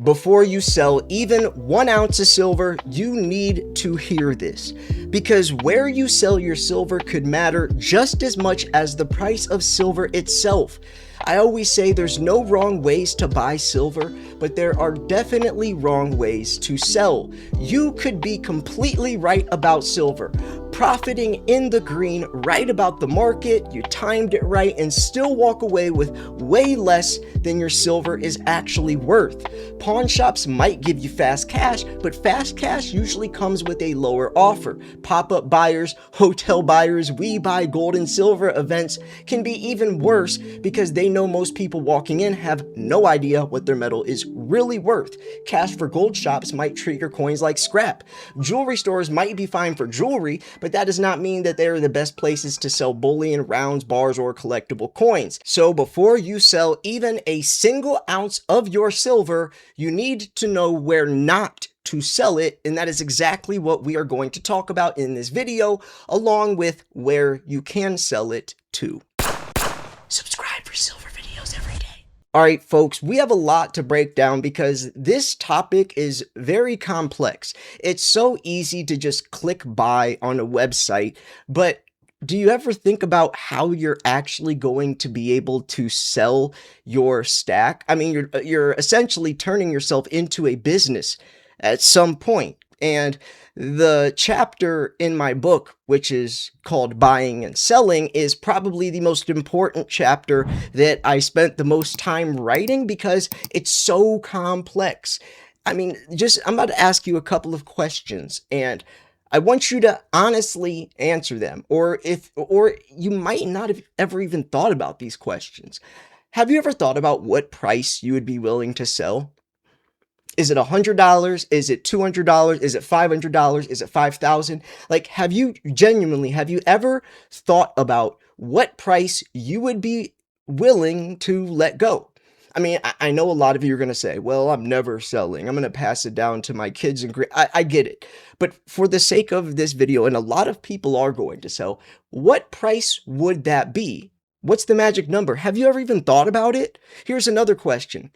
Before you sell even 1 ounce of silver, you need to hear this, because where you sell your silver could matter just as much as the price of silver itself. I always say there's no wrong ways to buy silver, but there are definitely wrong ways to sell. You could be completely right about silver, profiting in the green, right about the market, you timed it right, and still walk away with way less than your silver is actually worth. Pawn shops might give you fast cash, but fast cash usually comes with a lower offer. Pop-up buyers, hotel buyers, we buy gold and silver events can be even worse because they know most people walking in have no idea what their metal is really worth. Cash for gold shops might treat your coins like scrap. Jewelry stores might be fine for jewelry, but that does not mean that they are the best places to sell bullion, rounds, bars, or collectible coins. So before you sell even a single ounce of your silver, you need to know where not to sell it, and that is exactly what we are going to talk about in this video, along with where you can sell it to. Subscribe for silver videos every day. All right, folks, we have a lot to break down because this topic is very complex. It's so easy to just click buy on a website, but do you ever think about how you're actually going to be able to sell your stack? I mean, you're essentially turning yourself into a business at some point. And the chapter in my book, which is called Buying and Selling, is probably the most important chapter that I spent the most time writing because it's so complex. I mean, I'm about to ask you a couple of questions, and I want you to honestly answer them, or you might not have ever even thought about these questions. Have you ever thought about what price you would be willing to sell? Is it $100? Is it $200? Is it $500? Is it $5,000? Like, have you ever thought about what price you would be willing to let go? I mean, I know a lot of you are going to say, well, I'm never selling. I'm going to pass it down to my kids. And I get it. But for the sake of this video, and a lot of people are going to sell, what price would that be? What's the magic number? Have you ever even thought about it? Here's another question.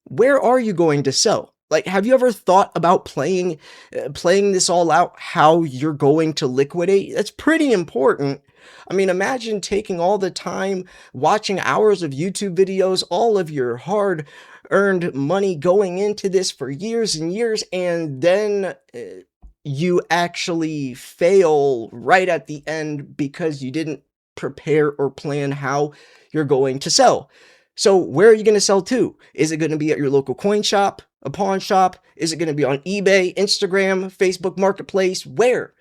Where are you going to sell? Like, have you ever thought about playing this all out, how you're going to liquidate? That's pretty important. I mean, imagine taking all the time, watching hours of YouTube videos, all of your hard-earned money going into this for years and years, and then you actually fail right at the end because you didn't prepare or plan how you're going to sell. So where are you going to sell to? Is it going to be at your local coin shop, a pawn shop? Is it going to be on eBay, Instagram, Facebook Marketplace? Where?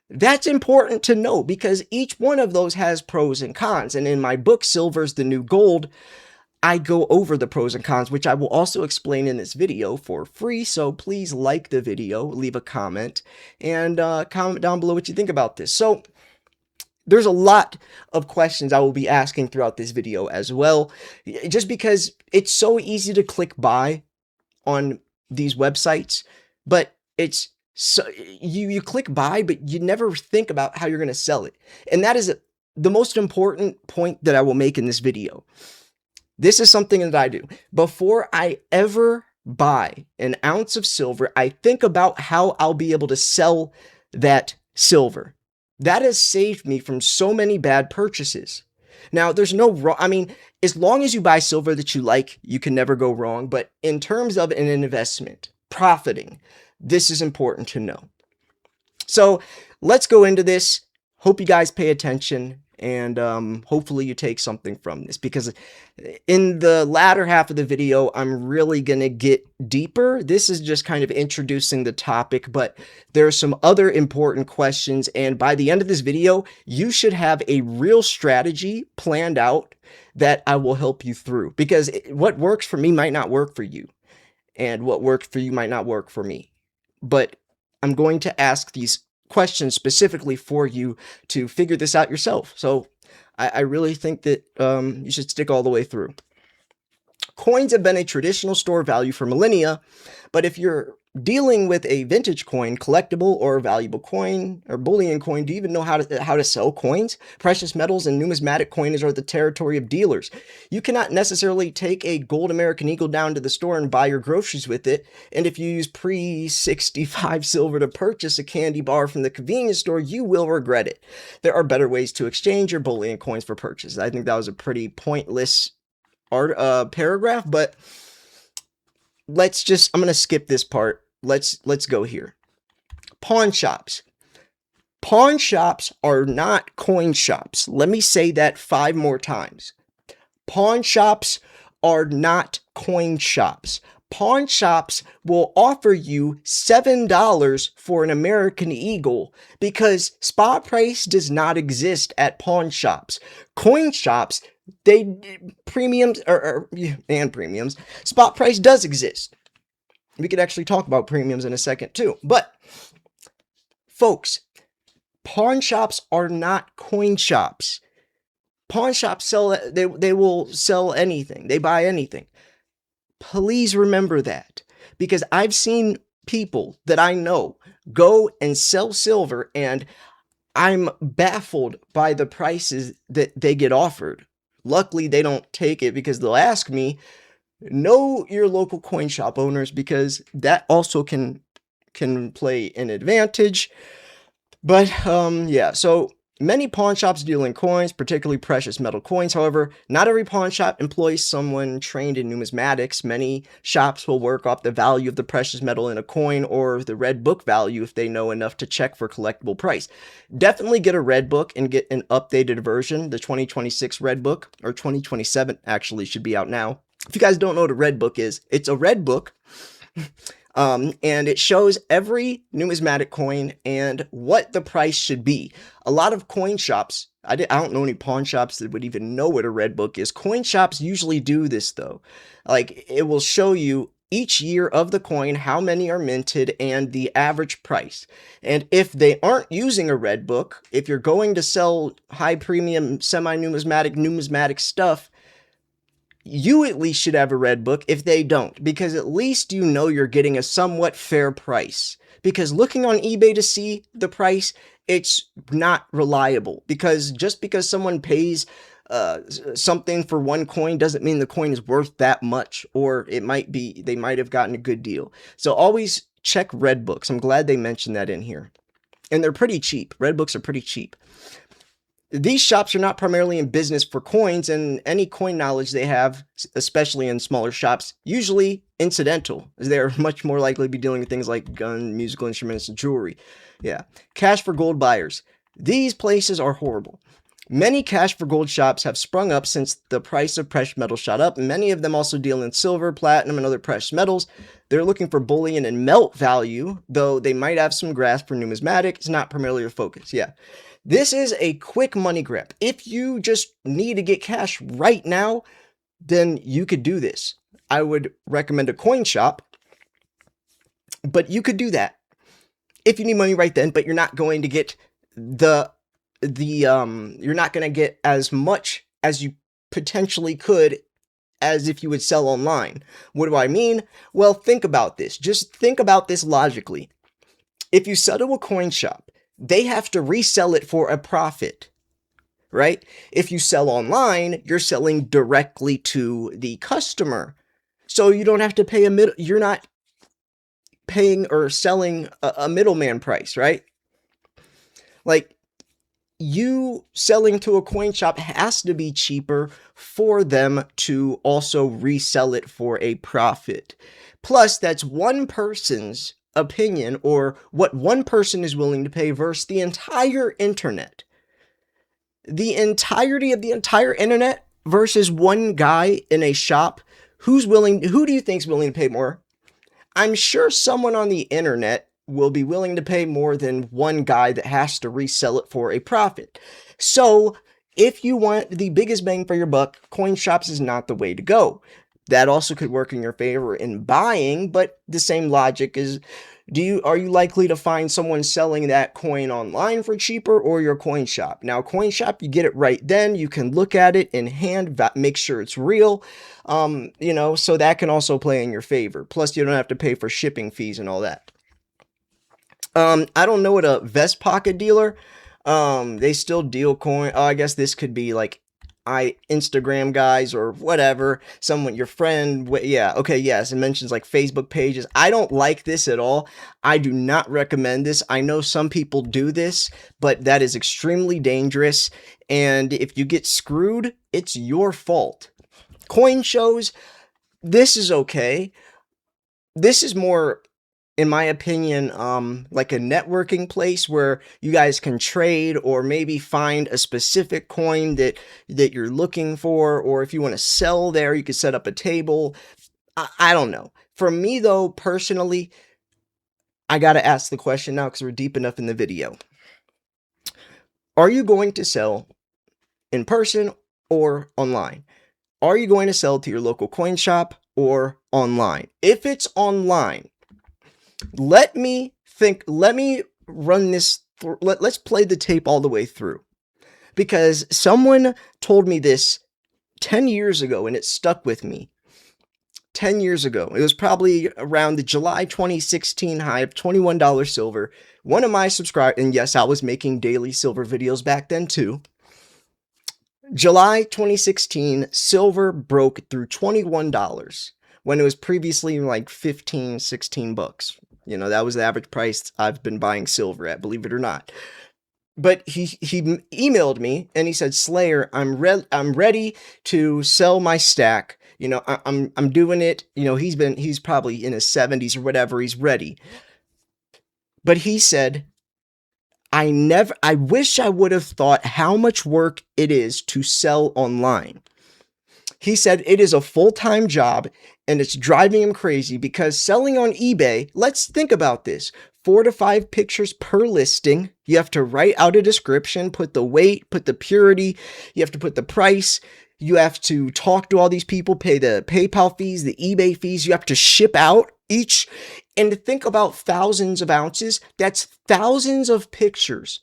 That's important to know because each one of those has pros and cons. And in my book, Silver's the New Gold, I go over the pros and cons, which I will also explain in this video for free. So please like the video, leave a comment, and comment down below what you think about this. So there's a lot of questions I will be asking throughout this video as well, just because it's so easy to click buy on these websites, but it's so you click buy, but you never think about how you're going to sell it. And that is the most important point that I will make in this video. This is something that I do. Before I ever buy an ounce of silver, I think about how I'll be able to sell that silver. That has saved me from so many bad purchases. Now, there's no wrong. I mean, as long as you buy silver that you like, you can never go wrong. But in terms of an investment, profiting, this is important to know. So let's go into this. Hope you guys pay attention, and hopefully you take something from this, because in the latter half of the video, I'm really going to get deeper. This is just kind of introducing the topic, but there are some other important questions, and by the end of this video, you should have a real strategy planned out that I will help you through, because what works for me might not work for you, and what worked for you might not work for me. But I'm going to ask these questions specifically for you to figure this out yourself. So I really think that you should stick all the way through. Coins have been a traditional store of value for millennia, but if you're dealing with a vintage coin, collectible or valuable coin or bullion coin, do you even know how to sell coins? Precious metals and numismatic coinage are the territory of dealers. You cannot necessarily take a gold American Eagle down to the store and buy your groceries with it, and if you use pre-65 silver to purchase a candy bar from the convenience store, you will regret it. There are better ways to exchange your bullion coins for purchase. I think that was a pretty pointless paragraph, but I'm going to skip this part. Let's go here. Pawn shops. Pawn shops are not coin shops. Let me say that 5 more times. Pawn shops are not coin shops. Pawn shops will offer you $7 for an American Eagle because spot price does not exist at pawn shops. Coin shops, premiums and premiums, spot price does exist. We could actually talk about premiums in a second too. But folks, pawn shops are not coin shops. Pawn shops they will sell anything. They buy anything. Please remember that, because I've seen people that I know go and sell silver, and I'm baffled by the prices that they get offered. Luckily, they don't take it because they'll ask me, know your local coin shop owners, because that also can play an advantage. But yeah, so many pawn shops deal in coins, particularly precious metal coins. However, not every pawn shop employs someone trained in numismatics. Many shops will work off the value of the precious metal in a coin or the red book value if they know enough to check for collectible price. Definitely get a red book and get an updated version. The 2026 red book, or 2027 actually, should be out now. If you guys don't know what a red book is, it's a red book. And it shows every numismatic coin and what the price should be. A lot of coin shops, I don't know any pawn shops that would even know what a red book is. Coin shops usually do this though. Like, it will show you each year of the coin, how many are minted, and the average price. And if they aren't using a red book, if you're going to sell high premium numismatic stuff, you at least should have a red book if they don't, because at least you know you're getting a somewhat fair price. Because looking on eBay to see the price, it's not reliable, because just because someone pays something for one coin doesn't mean the coin is worth that much, or they might have gotten a good deal. So always check red books. I'm glad they mentioned that in here. And they're pretty cheap. Red books are pretty cheap. These shops are not primarily in business for coins, and any coin knowledge they have, especially in smaller shops, usually incidental, as they are much more likely to be dealing with things like guns, musical instruments, and jewelry. Yeah. Cash for gold buyers. These places are horrible. Many cash for gold shops have sprung up since the price of precious metals shot up. Many of them also deal in silver, platinum, and other precious metals. They're looking for bullion and melt value, though they might have some grasp for numismatic. It's not primarily their focus. Yeah. This is a quick money grab. If you just need to get cash right now, then you could do this. I would recommend a coin shop, but you could do that if you need money right then, but you're not going to get you're not going to get as much as you potentially could as if you would sell online. What do I mean? Well, think about this. Just think about this logically. If you sell to a coin shop, they have to resell it for a profit, right? If you sell online, you're selling directly to the customer. So you don't have to pay you're not paying or selling a middleman price, right? Like, you selling to a coin shop has to be cheaper for them to also resell it for a profit. Plus, that's one person's opinion, or what one person is willing to pay, versus the entire internet. The entirety of the entire internet versus one guy in a shop. Who do you think is willing to pay more? I'm sure someone on the internet will be willing to pay more than one guy that has to resell it for a profit. So if you want the biggest bang for your buck, coin shops is not the way to go. that also could work in your favor in buying, but the same logic is, are you likely to find someone selling that coin online for cheaper, or your coin shop? Now, coin shop, you get it right then. You can look at it in hand, make sure it's real. So that can also play in your favor. Plus, you don't have to pay for shipping fees and all that. I don't know what a Vest Pocket dealer. They still deal coin. Oh, I guess this could be like Instagram guys or whatever, someone, your friend. Yeah, okay, yes, it mentions like Facebook pages. I don't like this at all. I do not recommend this. I know some people do this, but that is extremely dangerous, and if you get screwed, it's your fault. Coin shows, this is okay. This is more, in my opinion, like a networking place where you guys can trade, or maybe find a specific coin that you're looking for, or if you want to sell there, you could set up a table. I don't know. For me, though, personally, I got to ask the question now because we're deep enough in the video. Are you going to sell in person or online? Are you going to sell to your local coin shop or online? If it's online, let me run this through. Let's play the tape all the way through, because someone told me this 10 years ago and it stuck with me. 10 years ago, it was probably around the July 2016 high of $21 silver. One of my subscribers, and yes, I was making daily silver videos back then too. July 2016, silver broke through $21 when it was previously like 15, 16 bucks. That was the average price I've been buying silver at, believe it or not. But he emailed me and he said, Slayer, I'm ready to sell my stack. I'm doing it. He's probably in his 70s or whatever. He's ready. But he said, I wish I would have thought how much work it is to sell online. He said it is a full-time job and it's driving him crazy because selling on eBay, let's think about this, 4 to 5 pictures per listing. You have to write out a description, put the weight, put the purity, you have to put the price, you have to talk to all these people, pay the PayPal fees, the eBay fees, you have to ship out each, and to think about thousands of ounces, that's thousands of pictures.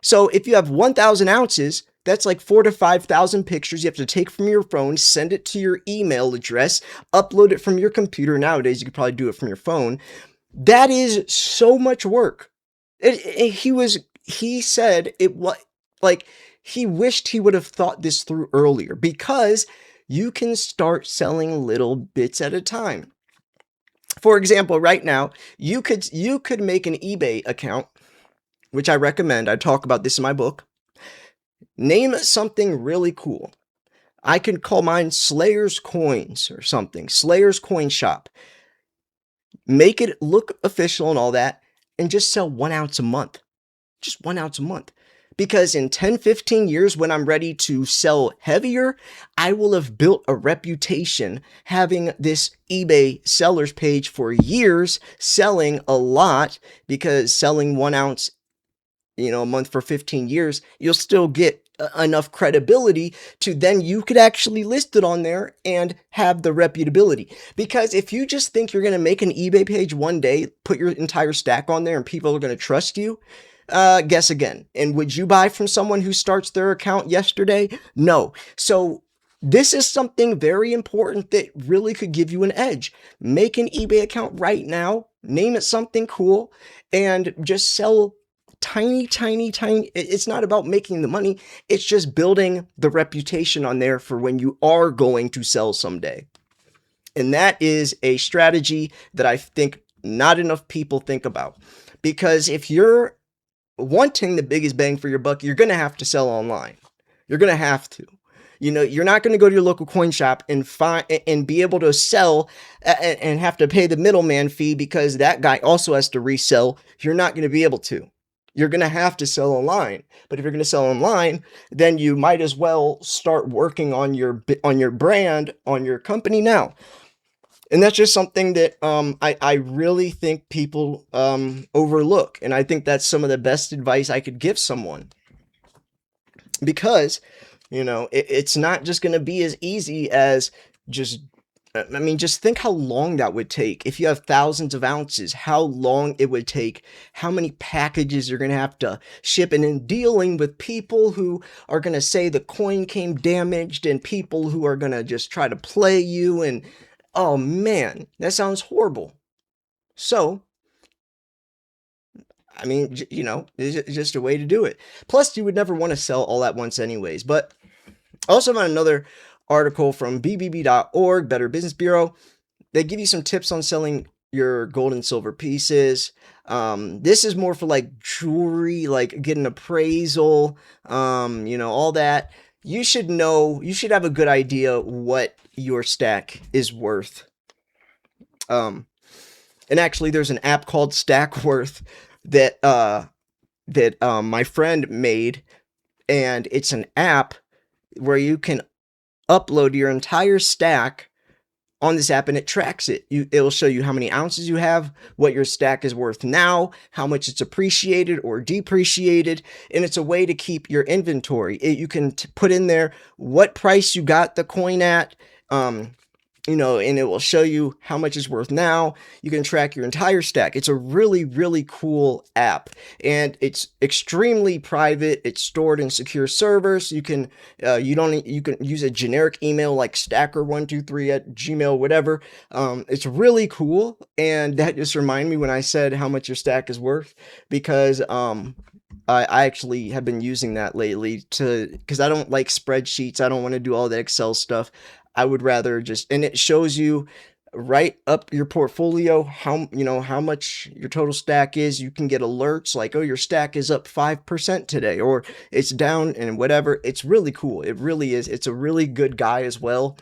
So if you have 1,000 ounces, that's like 4,000 to 5,000 pictures you have to take from your phone, send it to your email address, upload it from your computer. Nowadays, you could probably do it from your phone. That is so much work. He said it was like he wished he would have thought this through earlier, because you can start selling little bits at a time. For example, right now, you could make an eBay account, which I recommend. I talk about this in my book. Name something really cool. I could call mine Slayer's Coins or something. Slayer's Coin Shop. Make it look official and all that, and just sell 1 ounce a month. Just 1 ounce a month. Because in 10, 15 years, when I'm ready to sell heavier, I will have built a reputation having this eBay sellers page for years, selling a lot, because selling 1 ounce, a month for 15 years, you'll still get enough credibility to then you could actually list it on there and have the reputability. Because if you just think you're going to make an eBay page one day, put your entire stack on there and people are going to trust you, guess again. And would you buy from someone who starts their account yesterday? No. So this is something very important that really could give you an edge. Make an eBay account right now, name it something cool, and just sell tiny. It's not about making the money. It's just building the reputation on there for when you are going to sell someday. And that is a strategy that I think not enough people think about. Because if you're wanting the biggest bang for your buck, you're going to have to sell online. You're going to have to. You're not going to go to your local coin shop and be able to sell and have to pay the middleman fee because that guy also has to resell. You're not going to be able to. You're going to have to sell online. But if you're going to sell online, then you might as well start working on your brand, on your company now. And that's just something that I really think people overlook. And I think that's some of the best advice I could give someone. Because, it's not just going to be as easy as just I mean, just think how long that would take. If you have thousands of ounces, how long it would take, how many packages you're going to have to ship, and in dealing with people who are going to say the coin came damaged and people who are going to just try to play you. And oh man, that sounds horrible. So, I mean, you know, it's just a way to do it. Plus, you would never want to sell all at once, anyways. But I also found another article from BBB.org, Better Business Bureau. They give you some tips on selling your gold and silver pieces. This is more for like jewelry, like get an appraisal, you know, all that. You should know, you should have a good idea what your stack is worth. And actually, there's an app called Stackworth that my friend made, and it's an app where you can upload your entire stack on this app, and it tracks it. It will show you how many ounces you have, what your stack is worth now, how much it's appreciated or depreciated, and it's a way to keep your inventory. You can put in there what price you got the coin at, you know, and it will show you how much it's worth now. You can track your entire stack. It's a really, really cool app, and it's extremely private. It's stored in secure servers. You can use a generic email like stacker123@gmail, whatever. It's really cool, and that just reminded me when I said how much your stack is worth, because I actually have been using that lately because I don't like spreadsheets. I don't want to do all the Excel stuff. I would rather just, and it shows you right up your portfolio how, you know, how much your total stack is. You can get alerts like, oh, your stack is up 5% today, or it's down and whatever. It's really cool. It really is. It's a really good guy as well.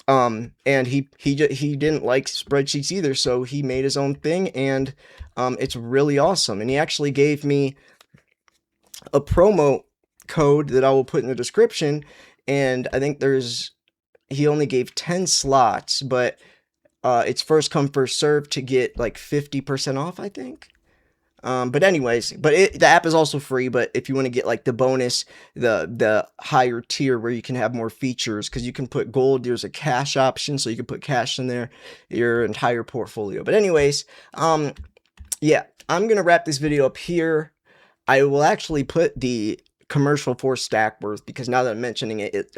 And he didn't like spreadsheets either, so he made his own thing, and it's really awesome. And he actually gave me a promo code that I will put in the description, and I think he only gave 10 slots, but it's first come first serve to get like 50% off, I think. But anyways, the app is also free, but if you want to get like the bonus, the higher tier where you can have more features, because you can put gold, there's a cash option, so you can put cash in there, your entire portfolio. But anyways, yeah, I'm gonna wrap this video up here. I will actually put the commercial for Stackworth, because now that I'm mentioning it,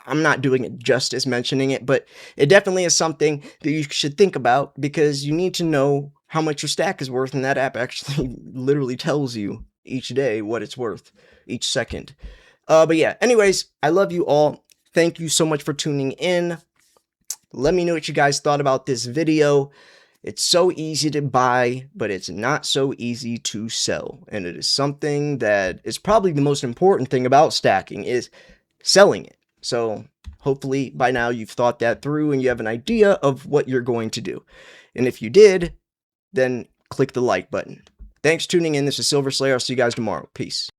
I'm not doing it justice mentioning it, but it definitely is something that you should think about, because you need to know how much your stack is worth, and that app actually literally tells you each day what it's worth, each second. But yeah, anyways, I love you all. Thank you so much for tuning in. Let me know what you guys thought about this video. It's so easy to buy, but it's not so easy to sell. And it is something that is probably the most important thing about stacking, is selling it. So hopefully by now you've thought that through and you have an idea of what you're going to do. And if you did, then click the like button. Thanks for tuning in. This is Silver Slayer. I'll see you guys tomorrow. Peace.